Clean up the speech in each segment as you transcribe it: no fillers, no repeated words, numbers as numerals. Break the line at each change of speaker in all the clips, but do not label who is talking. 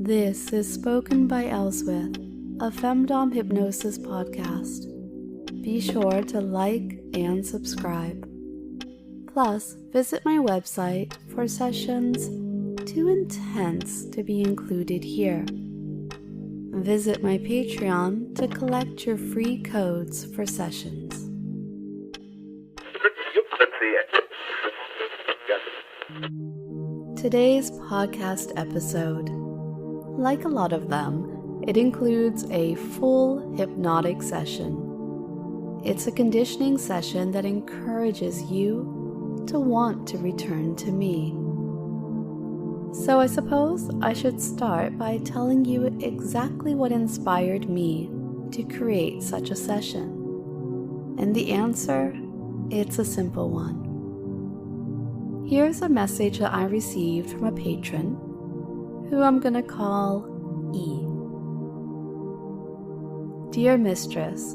This is Spoken by Elswith, a Femdom Hypnosis podcast. Be sure to like and subscribe. Plus, visit my website for sessions too intense to be included here. Visit my Patreon to collect your free codes for sessions. Today's podcast episode, like a lot of them, it includes a full hypnotic session. It's a conditioning session that encourages you to want to return to me. So I suppose I should start by telling you exactly what inspired me to create such a session. And the answer, it's a simple one. Here's a message that I received from a patron, who I'm gonna call E. Dear Mistress,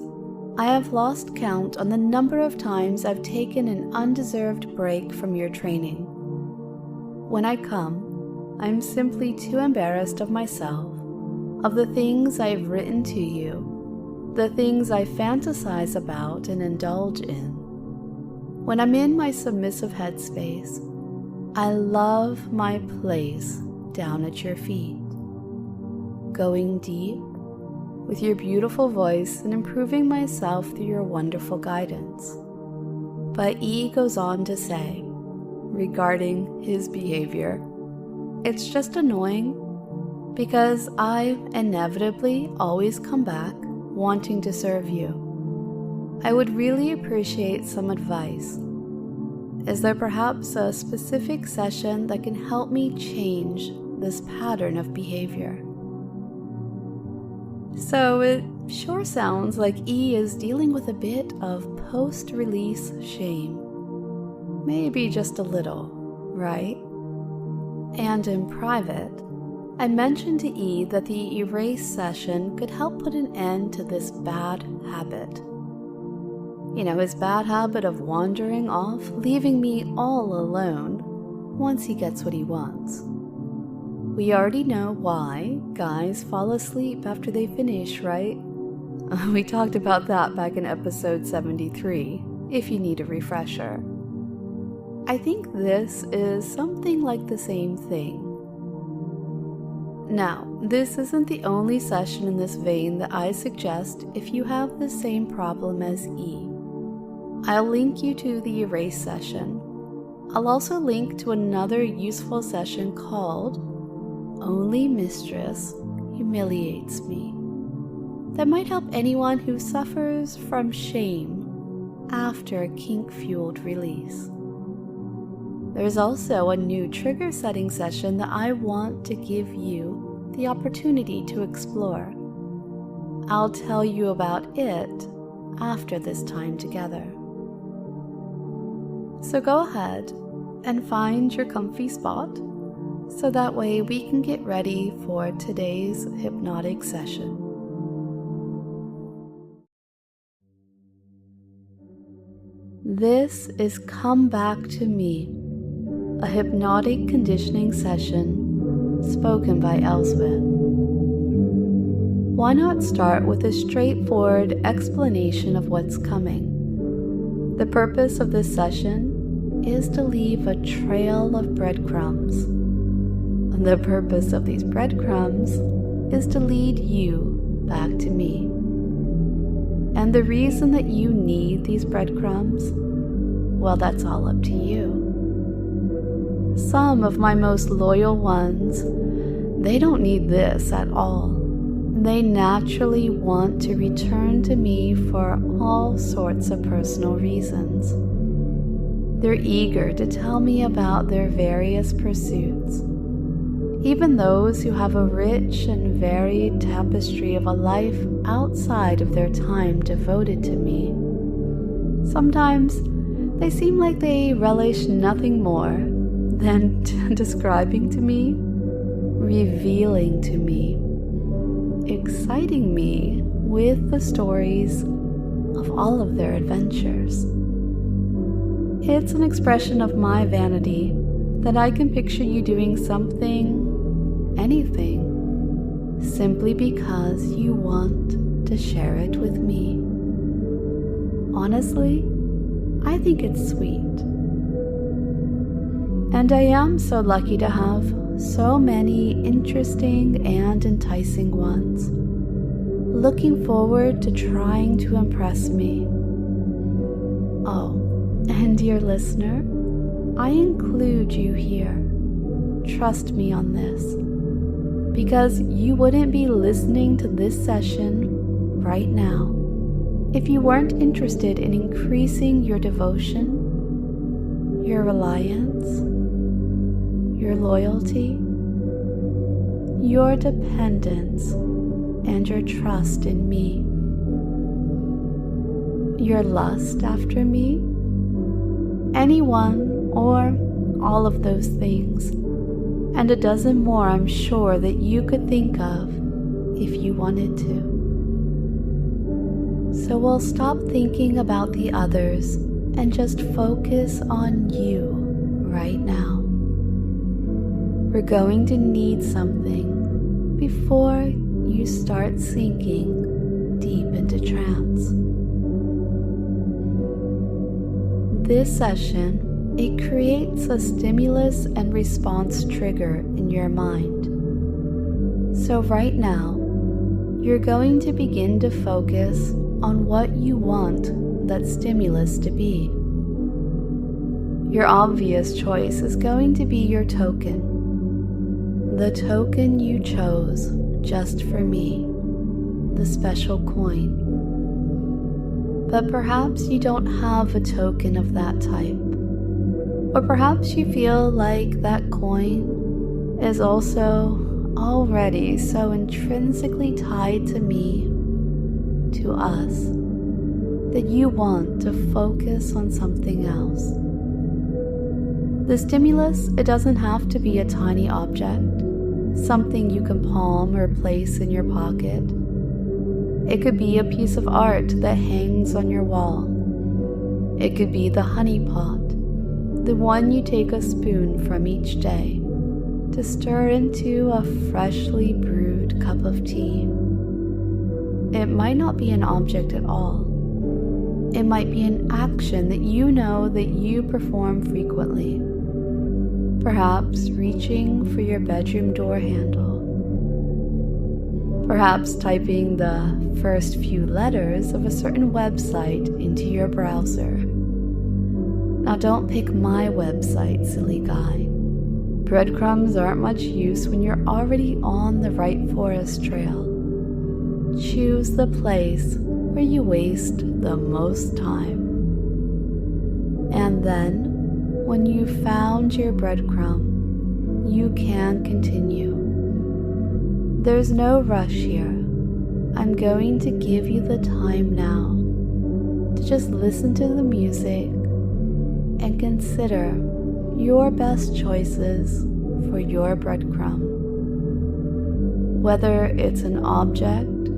I have lost count on the number of times I've taken an undeserved break from your training. When I come, I'm simply too embarrassed of myself, of the things I've written to you, the things I fantasize about and indulge in. When I'm in my submissive headspace, I love my place down at your feet, going deep with your beautiful voice and improving myself through your wonderful guidance. But E goes on to say, regarding his behavior, it's just annoying because I inevitably always come back wanting to serve you. I would really appreciate some advice. Is there perhaps a specific session that can help me change this pattern of behavior? So it sure sounds like E is dealing with a bit of post-release shame. Maybe just a little, right? And in private, I mentioned to E that the erase session could help put an end to this bad habit. You know, his bad habit of wandering off, leaving me all alone once he gets what he wants. We already know why guys fall asleep after they finish, right? We talked about that back in episode 73, if you need a refresher. I think this is something like the same thing. Now, this isn't the only session in this vein that I suggest if you have the same problem as E. I'll link you to the erase session. I'll also link to another useful session called Only Mistress Humiliates Me. That might help anyone who suffers from shame after a kink-fueled release. There's also a new trigger setting session that I want to give you the opportunity to explore. I'll tell you about it after this time together. So go ahead and find your comfy spot so that way we can get ready for today's hypnotic session. This is Come Back to Me, a hypnotic conditioning session spoken by Elswith. Why not start with a straightforward explanation of what's coming? The purpose of this session is to leave a trail of breadcrumbs. And the purpose of these breadcrumbs is to lead you back to me. And the reason that you need these breadcrumbs, well, that's all up to you. Some of my most loyal ones, they don't need this at all. They naturally want to return to me for all sorts of personal reasons. They're eager to tell me about their various pursuits, even those who have a rich and varied tapestry of a life outside of their time devoted to me. Sometimes they seem like they relish nothing more than describing to me, revealing to me, exciting me with the stories of all of their adventures. It's an expression of my vanity that I can picture you doing something, anything, simply because you want to share it with me. Honestly, I think it's sweet. And I am so lucky to have so many interesting and enticing ones, looking forward to trying to impress me. Oh, and dear listener, I include you here. Trust me on this, because you wouldn't be listening to this session right now if you weren't interested in increasing your devotion, your reliance, your loyalty, your dependence, and your trust in me. Your lust after me, anyone or all of those things, and a dozen more I'm sure that you could think of if you wanted to. So we'll stop thinking about the others and just focus on you right now. We're going to need something before you start sinking deep into trance. This session, it creates a stimulus and response trigger in your mind. So right now, you're going to begin to focus on what you want that stimulus to be. Your obvious choice is going to be your token. The token you chose just for me, the special coin. But perhaps you don't have a token of that type. Or perhaps you feel like that coin is also already so intrinsically tied to me, to us, that you want to focus on something else. The stimulus, it doesn't have to be a tiny object, something you can palm or place in your pocket. It could be a piece of art that hangs on your wall. It could be the honey pot, the one you take a spoon from each day to stir into a freshly brewed cup of tea. It might not be an object at all. It might be an action that you know that you perform frequently. Perhaps reaching for your bedroom door handle. Perhaps typing the first few letters of a certain website into your browser. Now don't pick my website, silly guy. Breadcrumbs aren't much use when you're already on the right forest trail. Choose the place where you waste the most time. And then, when you've found your breadcrumb, you can continue. There's no rush here. I'm going to give you the time now to just listen to the music and consider your best choices for your breadcrumb. Whether it's an object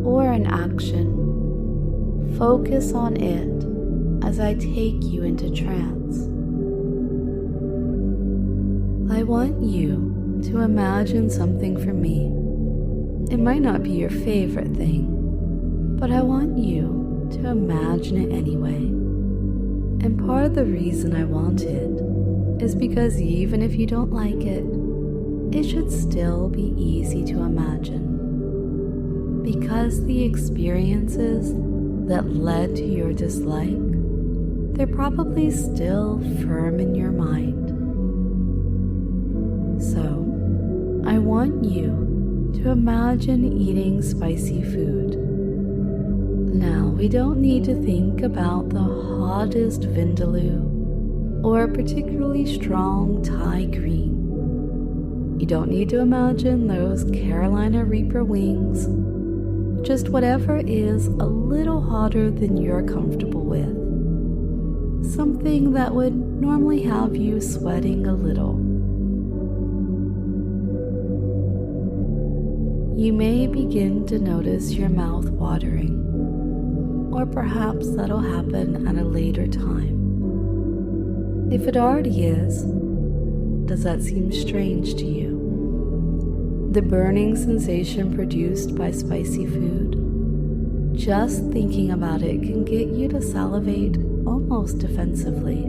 or an action, focus on it as I take you into trance. I want you to imagine something for me. It might not be your favorite thing, but I want you to imagine it anyway. And part of the reason I want it is because even if you don't like it, it should still be easy to imagine. Because the experiences that led to your dislike, they're probably still firm in your mind. So, I want you to imagine eating spicy food. Now, we don't need to think about the hottest vindaloo or a particularly strong Thai green. You don't need to imagine those Carolina Reaper wings. Just whatever is a little hotter than you're comfortable with. Something that would normally have you sweating a little. You may begin to notice your mouth watering, or perhaps that'll happen at a later time. If it already is, does that seem strange to you? The burning sensation produced by spicy food, just thinking about it can get you to salivate almost defensively,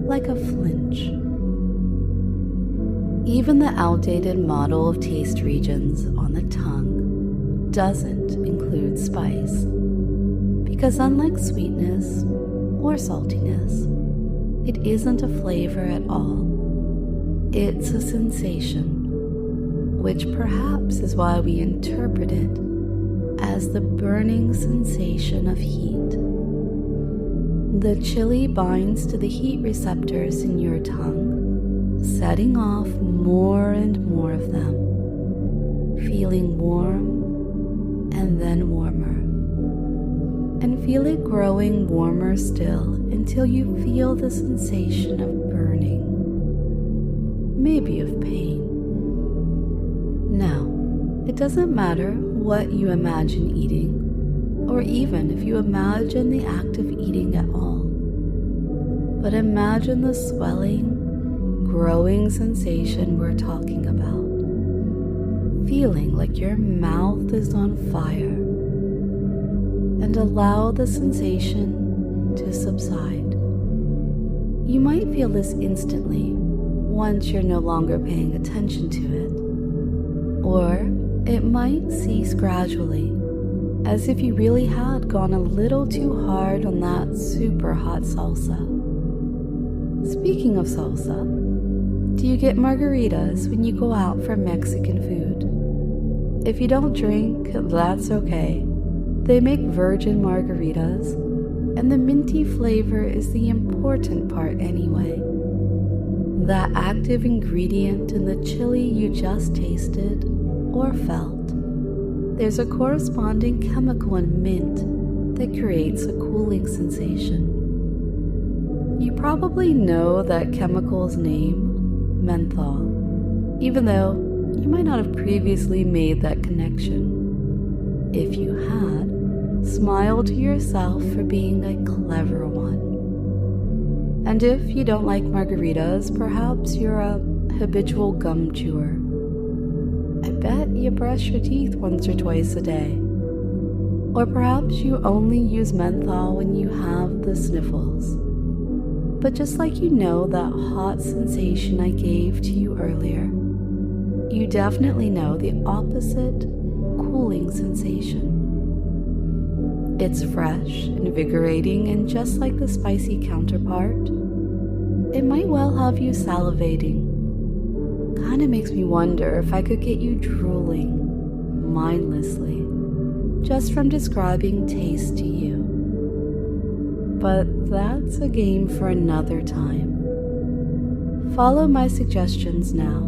like a flinch. Even the outdated model of taste regions on the tongue doesn't include spice, because unlike sweetness or saltiness, it isn't a flavor at all. It's a sensation, which perhaps is why we interpret it as the burning sensation of heat. The chili binds to the heat receptors in your tongue, setting off more and more of them, feeling warm and then warmer, and feel it growing warmer still until you feel the sensation of burning, maybe of pain. Now, it doesn't matter what you imagine eating, or even if you imagine the act of eating at all, but imagine the swelling, growing sensation we're talking about, feeling like your mouth is on fire, and allow the sensation to subside. You might feel this instantly once you're no longer paying attention to it. Or it might cease gradually, as if you really had gone a little too hard on that super hot salsa. Speaking of salsa, do you get margaritas when you go out for Mexican food? If you don't drink, that's okay. They make virgin margaritas, and the minty flavor is the important part anyway. That active ingredient in the chili you just tasted or felt. There's a corresponding chemical in mint that creates a cooling sensation. You probably know that chemical's name, menthol, even though you might not have previously made that connection. If you had, smile to yourself for being a clever one. And if you don't like margaritas, perhaps you're a habitual gum chewer. I bet you brush your teeth once or twice a day. Or perhaps you only use menthol when you have the sniffles. But just like you know that hot sensation I gave to you earlier, you definitely know the opposite cooling sensation. It's fresh, invigorating, and just like the spicy counterpart, it might well have you salivating. Kinda makes me wonder if I could get you drooling mindlessly just from describing taste to you. But that's a game for another time. Follow my suggestions now,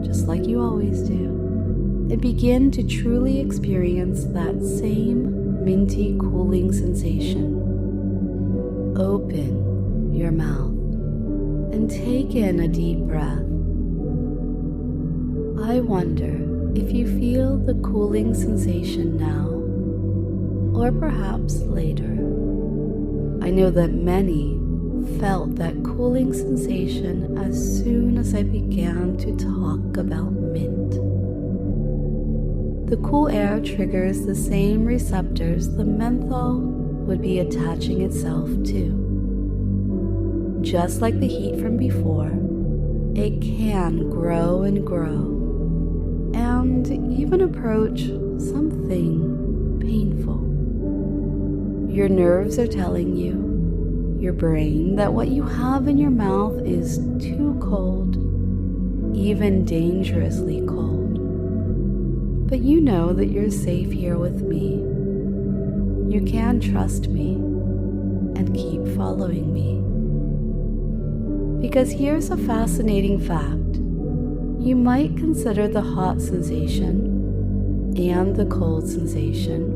just like you always do, and begin to truly experience that same minty cooling sensation. Open your mouth and take in a deep breath. I wonder if you feel the cooling sensation now, or perhaps later. I know that many felt that cooling sensation as soon as I began to talk about mint. The cool air triggers the same receptors the menthol would be attaching itself to. Just like the heat from before, it can grow and grow, and even approach something painful. Your nerves are telling you, your brain, that what you have in your mouth is too cold, even dangerously cold. But you know that you're safe here with me. You can trust me and keep following me. Because here's a fascinating fact. You might consider the hot sensation and the cold sensation,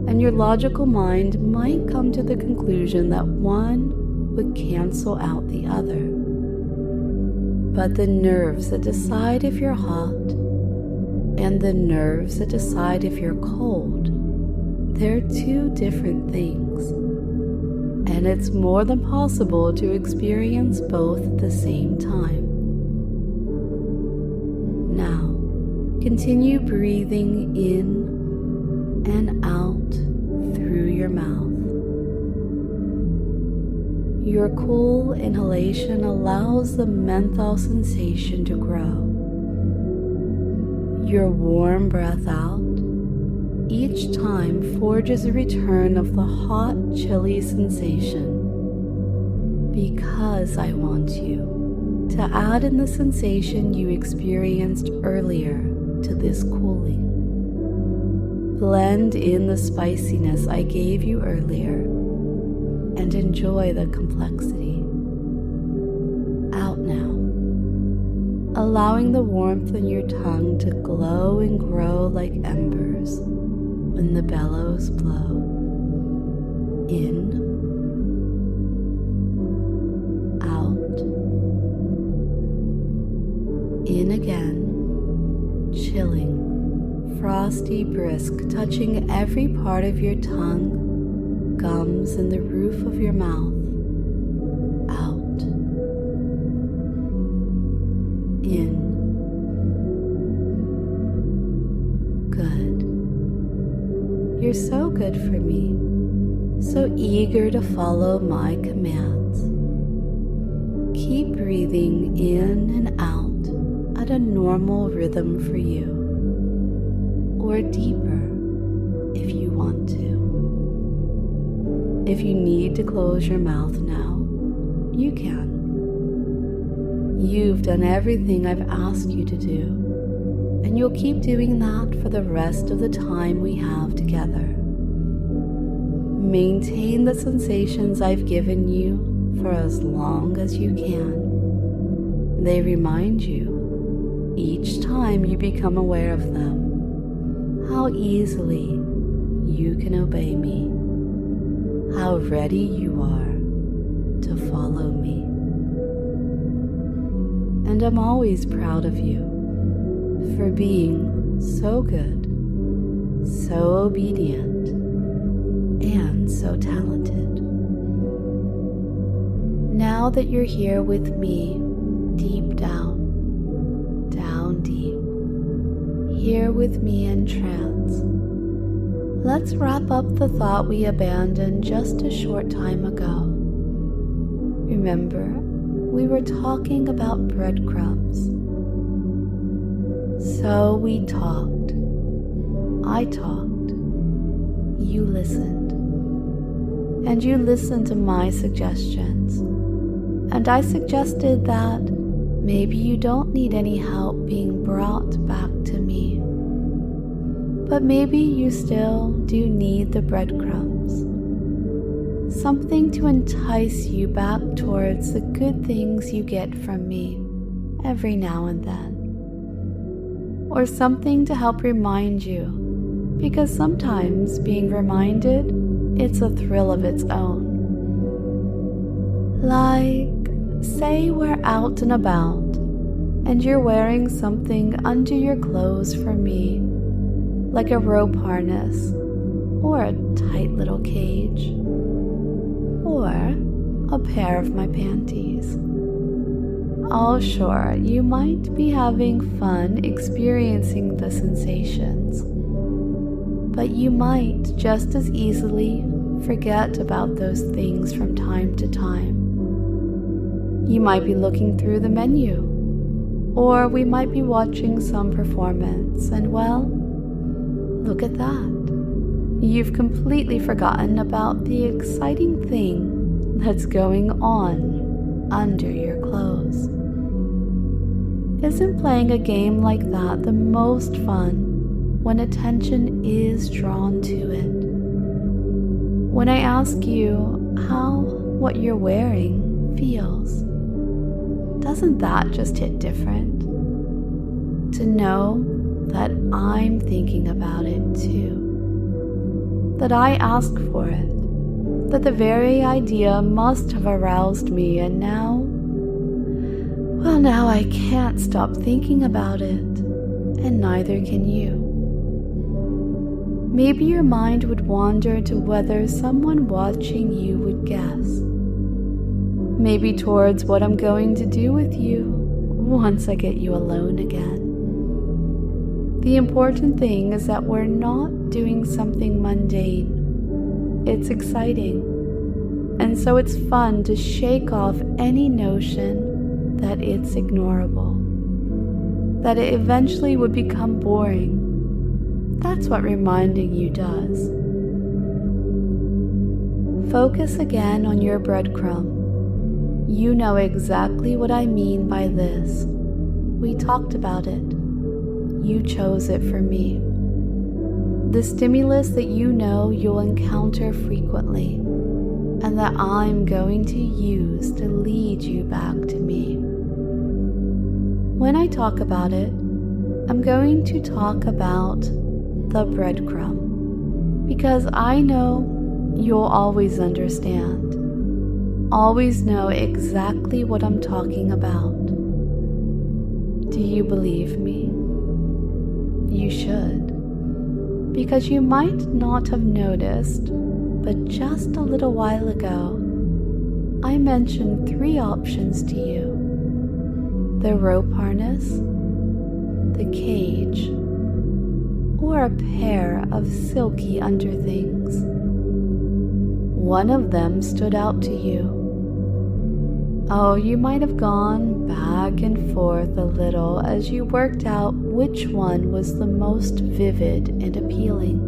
and your logical mind might come to the conclusion that one would cancel out the other. But the nerves that decide if you're hot and the nerves that decide if you're cold, they're two different things. And it's more than possible to experience both at the same time. Now, Continue breathing in and out through your mouth. Your cool inhalation allows the menthol sensation to grow. Your warm breath out each time forges a return of the hot, chilly sensation, because I want you to add in the sensation you experienced earlier to this cooling. Blend in the spiciness I gave you earlier and enjoy the complexity. Out now, allowing the warmth in your tongue to glow and grow like embers when the bellows blow. In, out, in again, chilling, frosty brisk, touching every part of your tongue, gums, and the roof of your mouth. Out, in. Good. You're so good for me, so eager to follow my commands. Keep breathing in and out at a normal rhythm for you, or deeper if you want to. If you need to close your mouth now, you can. You've done everything I've asked you to do, and you'll keep doing that for the rest of the time we have together. Maintain the sensations I've given you for as long as you can. They remind you, each time you become aware of them, how easily you can obey me, how ready you are to follow me. And I'm always proud of you for being so good, so obedient, and so talented. Now that you're here with me, deep down deep, here with me in trance, let's wrap up the thought we abandoned just a short time ago. Remember, we were talking about breadcrumbs. So we talked. I talked. You listened. And you listened to my suggestions. And I suggested that maybe you don't need any help being brought back to me. But maybe you still do need the breadcrumbs. Something to entice you back towards the good things you get from me every now and then. Or something to help remind you, because sometimes being reminded, it's a thrill of its own. Like, say we're out and about, and you're wearing something under your clothes for me, like a rope harness, or a tight little cage, or a pair of my panties. Oh, sure, you might be having fun experiencing the sensations, but you might just as easily forget about those things from time to time. You might be looking through the menu, or we might be watching some performance, and well, look at that. You've completely forgotten about the exciting thing that's going on under your clothes. Isn't playing a game like that the most fun when attention is drawn to it? When I ask you how what you're wearing feels, doesn't that just hit different? To know that I'm thinking about it too. That I asked for it. That the very idea must have aroused me, and now I can't stop thinking about it, and neither can you. Maybe your mind would wander to whether someone watching you would guess. Maybe towards what I'm going to do with you once I get you alone again. The important thing is that we're not doing something mundane. It's exciting. And so it's fun to shake off any notion that it's ignorable, that it eventually would become boring. That's what reminding you does. Focus again on your breadcrumb. You know exactly what I mean by this. We talked about it. You chose it for me. The stimulus that you know you'll encounter frequently, and that I'm going to use to lead you back to me. When I talk about it, I'm going to talk about the breadcrumb, because I know you'll always understand, always know exactly what I'm talking about. Do you believe me? You should, because you might not have noticed, but just a little while ago, I mentioned 3 options to you: the rope harness, the cage, or a pair of silky underthings. One of them stood out to you. Oh, you might have gone back and forth a little as you worked out which one was the most vivid and appealing.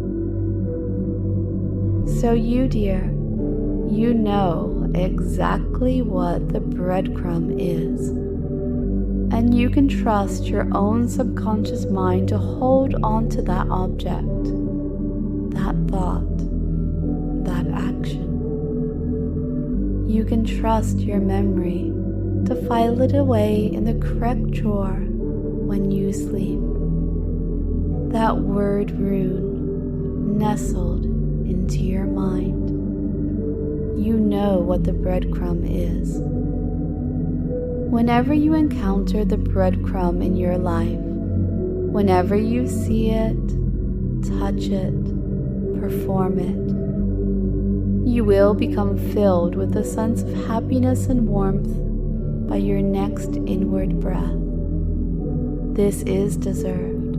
So you, dear, you know exactly what the breadcrumb is. And you can trust your own subconscious mind to hold on to that object, that thought, that action. You can trust your memory to file it away in the correct drawer when you sleep. That word rune nestled into your mind. You know what the breadcrumb is. Whenever you encounter the breadcrumb in your life, whenever you see it, touch it, perform it, you will become filled with a sense of happiness and warmth by your next inward breath. This is deserved.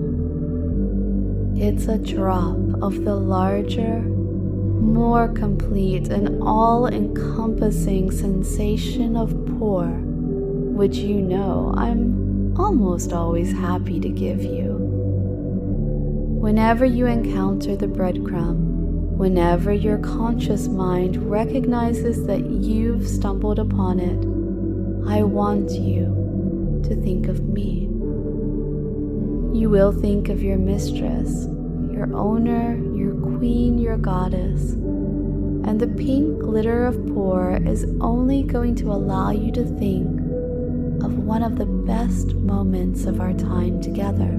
It's a drop of the larger, more complete and all-encompassing sensation of pour, which you know I'm almost always happy to give you. Whenever you encounter the breadcrumb, whenever your conscious mind recognizes that you've stumbled upon it, I want you to think of me. You will think of your mistress, your owner, your queen, your goddess, and the pink glitter of pour is only going to allow you to think of one of the best moments of our time together.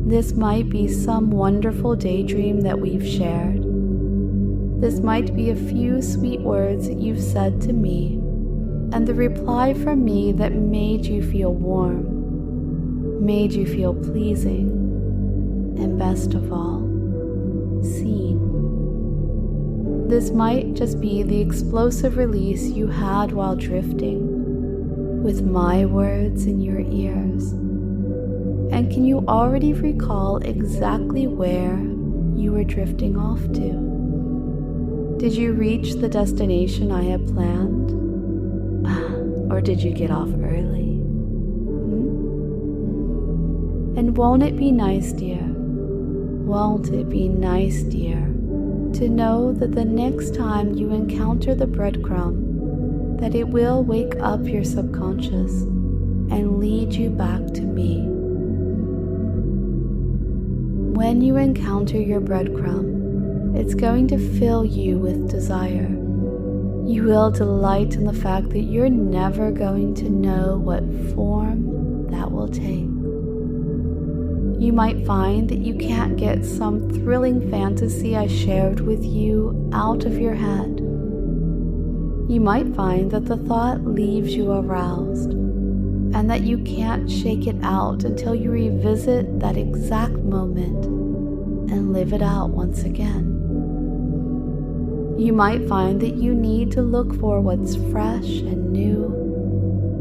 This might be some wonderful daydream that we've shared. This might be a few sweet words that you've said to me, and the reply from me that made you feel warm, made you feel pleasing, and best of all, seen. This might just be the explosive release you had while drifting, with my words in your ears. And can you already recall exactly where you were drifting off to? Did you reach the destination I had planned? Or did you get off early? And won't it be nice, dear? Won't it be nice, dear, to know that the next time you encounter the breadcrumb, that it will wake up your subconscious and lead you back to me. When you encounter your breadcrumb, it's going to fill you with desire. You will delight in the fact that you're never going to know what form that will take. You might find that you can't get some thrilling fantasy I shared with you out of your head. You might find that the thought leaves you aroused, and that you can't shake it out until you revisit that exact moment and live it out once again. You might find that you need to look for what's fresh and new,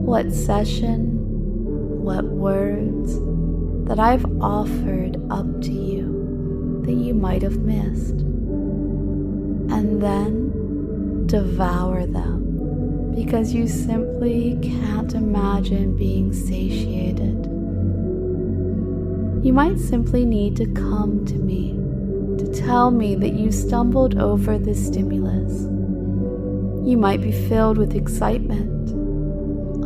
what session, what words, that I've offered up to you that you might have missed, and then devour them because you simply can't imagine being satiated. You might simply need to come to me to tell me that you stumbled over this stimulus. You might be filled with excitement,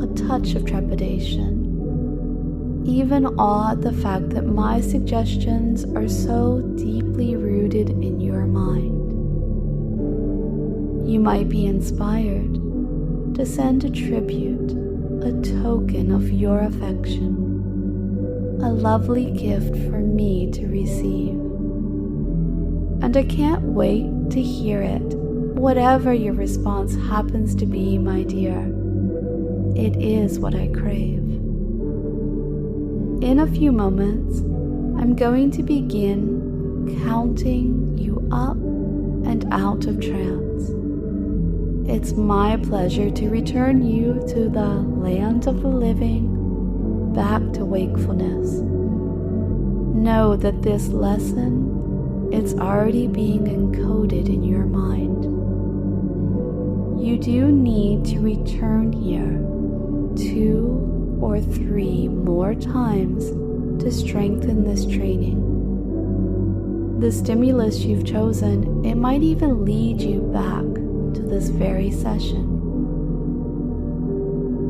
a touch of trepidation, even awe at the fact that my suggestions are so deeply rooted in your mind. You might be inspired to send a tribute, a token of your affection, a lovely gift for me to receive. And I can't wait to hear it, whatever your response happens to be, my dear. It is what I crave. In a few moments, I'm going to begin counting you up and out of trance. It's my pleasure to return you to the land of the living, back to wakefulness. Know that this lesson, it's already being encoded in your mind. You do need to return here 2 or 3 more times to strengthen this training. The stimulus you've chosen, it might even lead you back to this very session.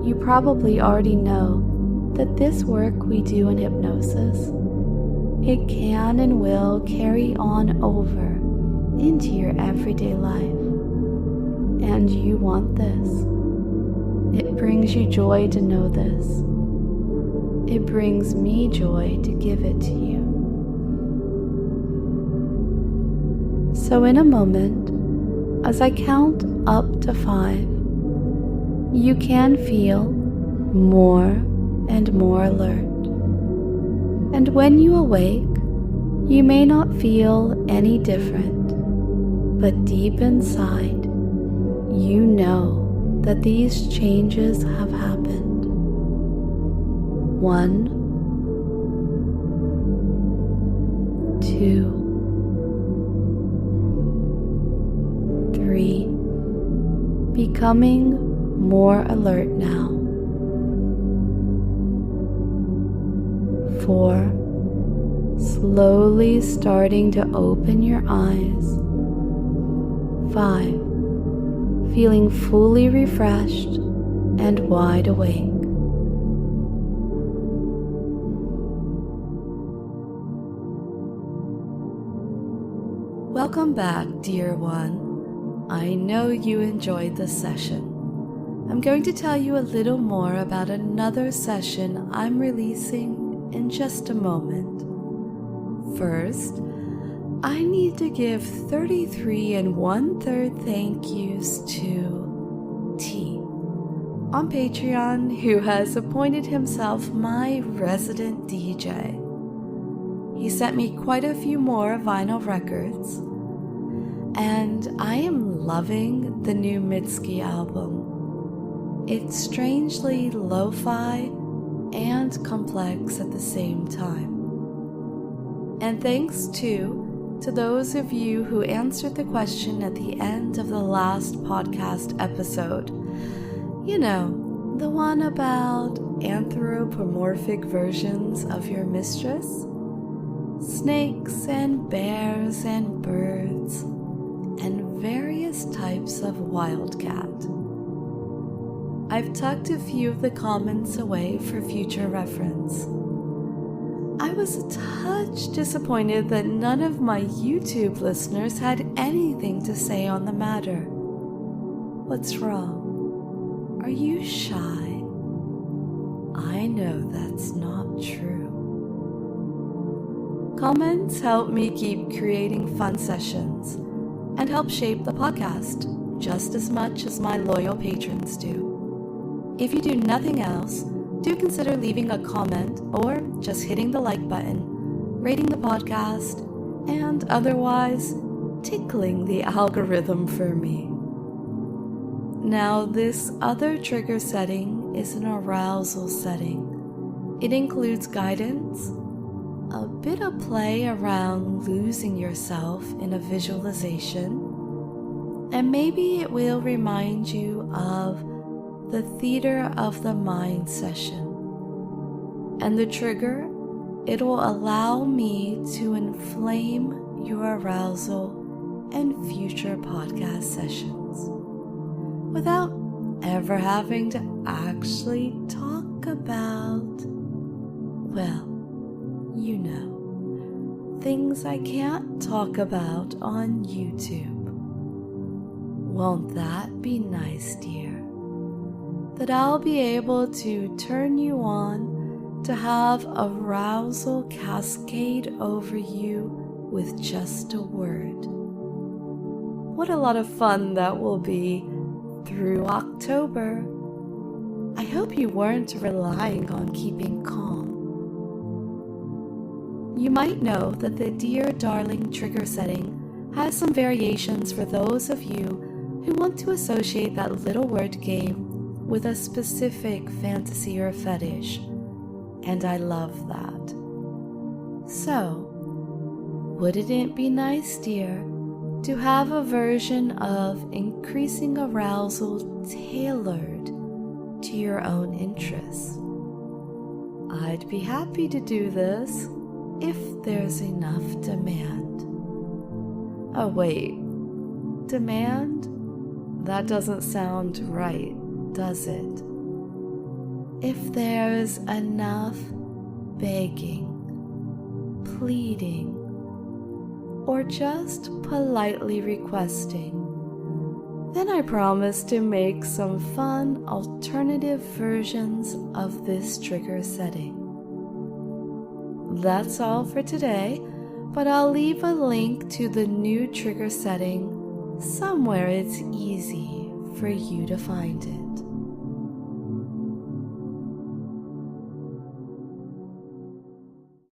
You probably already know that this work we do in hypnosis, it can and will carry on over into your everyday life. And you want this. It brings you joy to know this. It brings me joy to give it to you. So in a moment, as I count up to 5, you can feel more and more alert. And when you awake, you may not feel any different, but deep inside, you know that these changes have happened. 1, 2, 3, becoming more alert now. 4, slowly starting to open your eyes. 5, feeling fully refreshed and wide awake. Welcome back, dear one. I know you enjoyed this session. I'm going to tell you a little more about another session I'm releasing in just a moment. First, I need to give 33 1/3 thank yous to T on Patreon, who has appointed himself my resident DJ. He sent me quite a few more vinyl records, and I am loving the new Mitski album. It's strangely lo-fi and complex at the same time. And thanks too to those of you who answered the question at the end of the last podcast episode. You know, the one about anthropomorphic versions of your mistress? Snakes and bears and birds and various types of wildcat. I've tucked a few of the comments away for future reference. I was a touch disappointed that none of my YouTube listeners had anything to say on the matter. What's wrong? Are you shy? I know that's not true. Comments help me keep creating fun sessions and help shape the podcast just as much as my loyal patrons do. If you do nothing else, do consider leaving a comment or just hitting the like button, rating the podcast, and otherwise tickling the algorithm for me. Now, this other trigger setting is an arousal setting. It includes guidance, a bit of play around losing yourself in a visualization, and maybe it will remind you of the theater of the mind session. And the trigger, it will allow me to inflame your arousal and future podcast sessions without ever having to actually talk about, well, you know, things I can't talk about on YouTube. Won't that be nice, dear? That I'll be able to turn you on to have arousal cascade over you with just a word. What a lot of fun that will be through October. I hope you weren't relying on keeping calm. You might know that the Dear Darling trigger setting has some variations for those of you who want to associate that little word game with a specific fantasy or fetish, and I love that. So, wouldn't it be nice, dear, to have a version of increasing arousal tailored to your own interests? I'd be happy to do this if there's enough demand. Oh wait, demand? That doesn't sound right, does it? If there's enough begging, pleading, or just politely requesting, then I promise to make some fun alternative versions of this trigger setting. That's all for today, but I'll leave a link to the new trigger setting somewhere it's easy for you to find it.